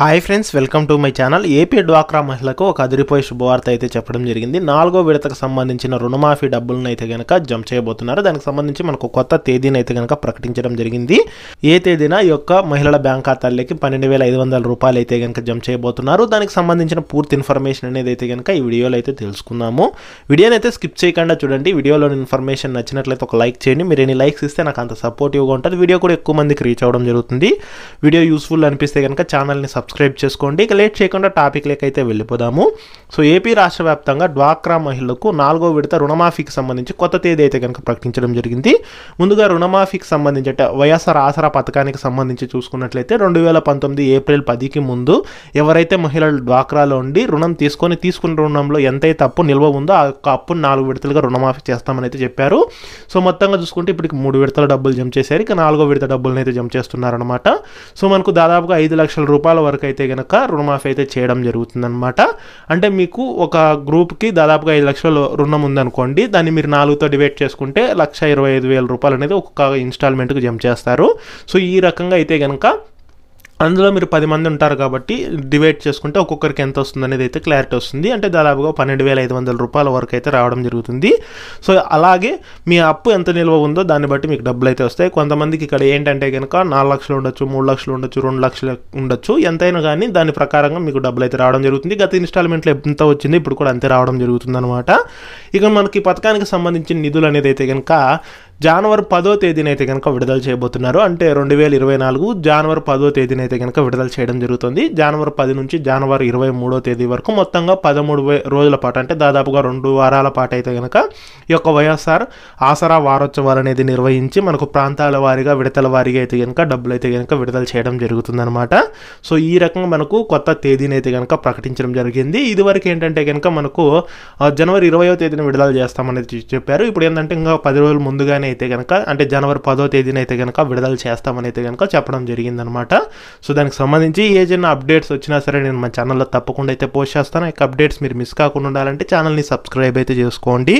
Hi friends, welcome to my channel. AP డ్వాక్రా మహిళలకు ఒక అదిరిపోయే శుభవార్త అయితే చెప్పడం జరిగింది. 4వ విడతకు సంబంధించిన రుణమాఫీ డబ్బులను అయితే కనుక జమ చేయబోతున్నారు. దానికి సంబంధించి మనకు కొత్త తేదీని అయితే కనుక ప్రకటించడం జరిగింది. ఏ తేదీన ఈ యొక్క మహిళల బ్యాంక్ ఖాతాలకి 12,500 రూపాయలు అయితే కనుక జమ చేయబోతున్నారు. దానికి సంబంధించిన పూర్తి ఇన్ఫర్మేషన్ అనేది అయితే కనుక ఈ వీడియోలో అయితే తెలుసుకుందాము. వీడియోని అయితే స్కిప్ చేయకుండా చూడండి. వీడియోలోని ఇన్ఫర్మేషన్ నచ్చినట్లయితే ఒక లైక్ చేయండి. మీరు ఎన్ని లైక్స్ ఇస్తే నాకు అంత సపోర్టివ్గా ఉంటుంది. వీడియో కూడా ఎక్కువ మందికి రీచ్ అవ్వడం జరుగుతుంది. వీడియో యూస్ఫుల్ అనిపిస్తే కనుక ఛానల్ని సబ్స్క్రైబ్ చేసుకోండి. ఇక లేట్ చేయకుండా టాపిక్ అయితే వెళ్ళిపోదాము. సో ఏపీ రాష్ట్ర వ్యాప్తంగా డ్వాక్రా మహిళలకు 4వ విడత రుణమాఫీకి సంబంధించి కొత్త తేదీ అయితే కనుక ప్రకటించడం జరిగింది. ముందుగా రుణమాఫీకి సంబంధించి అంటే వైఎస్ఆర్ ఆసరా పథకానికి సంబంధించి చూసుకున్నట్లయితే 2019 ఏప్రిల్ 10కి ముందు ఎవరైతే మహిళలు డ్వాక్రాలో ఉండి రుణం తీసుకున్న రుణంలో ఎంతైతే అప్పు నిల్వ ఉందో ఆ అప్పును 4 విడతలుగా రుణమాఫీ చేస్తామని అయితే చెప్పారు. సో మొత్తంగా చూసుకుంటే ఇప్పటికి 3 విడతల డబ్బులు జమ చేశారు. ఇక 4వ విడత డబ్బులను అయితే జమ చేస్తున్నారనమాట. సో మనకు దాదాపుగా 5 లక్షల రూపాయల వరకు అయితే కనుక రుణమాఫీ అయితే చేయడం జరుగుతుందన్నమాట. అంటే మీకు ఒక గ్రూప్కి దాదాపుగా 5 లక్షల రుణం ఉందనుకోండి, దాన్ని మీరు 4తో డివైడ్ చేసుకుంటే 1,25,000 రూపాయలు అనేది ఒక్కొక్క ఇన్స్టాల్మెంట్కి జమ చేస్తారు. సో ఈ రకంగా అయితే కనుక అందులో మీరు 10 మంది ఉంటారు కాబట్టి డివైడ్ చేసుకుంటే ఒక్కొక్కరికి ఎంత వస్తుంది అనేది అయితే క్లారిటీ వస్తుంది. అంటే దాదాపుగా 12,500 రూపాయల వరకు అయితే రావడం జరుగుతుంది. సో అలాగే మీ అప్పు ఎంత నిల్వ ఉందో దాన్ని బట్టి మీకు డబ్బులు అయితే వస్తాయి. కొంతమందికి ఇక్కడ ఏంటంటే కనుక 4 లక్షలు ఉండొచ్చు, 3 లక్షలు ఉండొచ్చు, 2 లక్షలు ఉండొచ్చు. ఎంతైనా కానీ దాని ప్రకారంగా మీకు డబ్బులు అయితే రావడం జరుగుతుంది. గత ఇన్స్టాల్మెంట్లో ఎంత వచ్చింది ఇప్పుడు కూడా అంతే రావడం జరుగుతుంది అనమాట. ఇక మనకి పథకానికి సంబంధించిన నిధులు అనేది అయితే కనుక జనవరి 10వ తేదీన అయితే కనుక విడుదల చేయబోతున్నారు. అంటే 2024 జనవరి 10వ తేదీన అయితే కనుక విడుదల చేయడం జరుగుతుంది. జనవరి 10 నుంచి జనవరి 23వ తేదీ వరకు మొత్తంగా 13 రోజుల పాటు అంటే దాదాపుగా 2 వారాల పాటు అయితే కనుక ఈ యొక్క వైఎస్ఆర్ ఆసరా వారోత్సవాలు అనేది నిర్వహించి మనకు ప్రాంతాల వారీగా విడతల వారీగా అయితే కనుక డబ్బులు అయితే కనుక విడుదల చేయడం జరుగుతుందన్నమాట. సో ఈ రకంగా మనకు కొత్త తేదీని అయితే కనుక ప్రకటించడం జరిగింది. ఇదివరకు ఏంటంటే కనుక మనకు జనవరి 20వ తేదీన విడుదల చేస్తామనేది చెప్పారు. ఇప్పుడు ఏంటంటే ఇంకా 10 రోజులు ముందుగానే అయితే కనుక అంటే జనవరి 10వ తేదీన అయితే కనుక విడుదల చేస్తామని అయితే కనుక చెప్పడం జరిగిందనమాట. సో దానికి సంబంధించి ఏదైనా అప్డేట్స్ వచ్చినా సరే నేను మా ఛానల్లో తప్పకుండా అయితే పోస్ట్ చేస్తాను. ఇక అప్డేట్స్ మీరు మిస్ కాకుండా ఉండాలంటే ఛానల్ని సబ్స్క్రైబ్ అయితే చేసుకోండి.